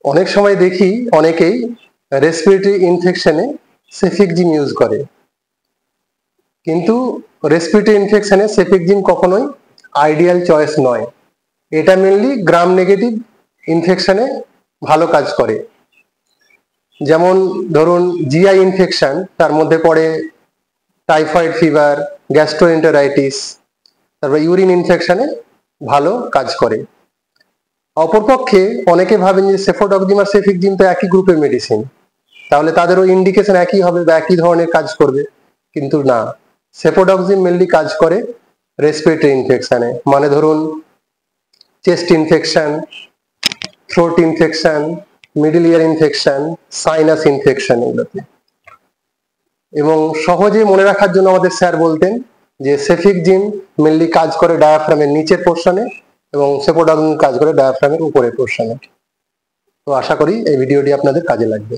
অনেক সময় দেখি অনেকেই রেসপিরেটরি ইনফেকশনে সেফিকজিন ইউজ করে, কিন্তু রেসপিরেটরি ইনফেকশনে সেফিকজিন কখনোই আইডিয়াল চয়েস নয়। এটা মেনলি গ্রাম নেগেটিভ ইনফেকশনে ভালো কাজ করে। যেমন ধরুন জিআই ইনফেকশন, তার মধ্যে পড়ে টাইফয়েড ফিভার, গ্যাস্ট্রোএন্টারাইটিস, তারপর ইউরিন ইনফেকশনে ভালো কাজ করে। অপরপক্ষে অনেকে ভাবেন যে সেফোডক্সিম আর সেফিকজিন তো একই গ্রুপের মেডিসিন, তাহলে তাদেরও ইন্ডিকেশন একই হবে বা একই ধরনের কাজ করবে, কিন্তু না। সেফোডক্সিম মেনলি কাজ করে রেসপিরেটরি ইনফেকশনে, মানে ধরুন chest infection, throat infection, middle ইয়ার ইনফেকশন, সাইনাস ইনফেকশন, এগুলোতে। এবং সহজে মনে রাখার জন্য আমাদের স্যার বলতেন যে সেফিকজিন মেনলি কাজ করে ডায়াফ্রামের নিচের পোর্শনে এবং সেফোডক্সিম কাজ করে ডায়াফ্রামের উপরের পোর্শনে। তো আশা করি এই ভিডিওটি আপনাদের কাজে লাগবে।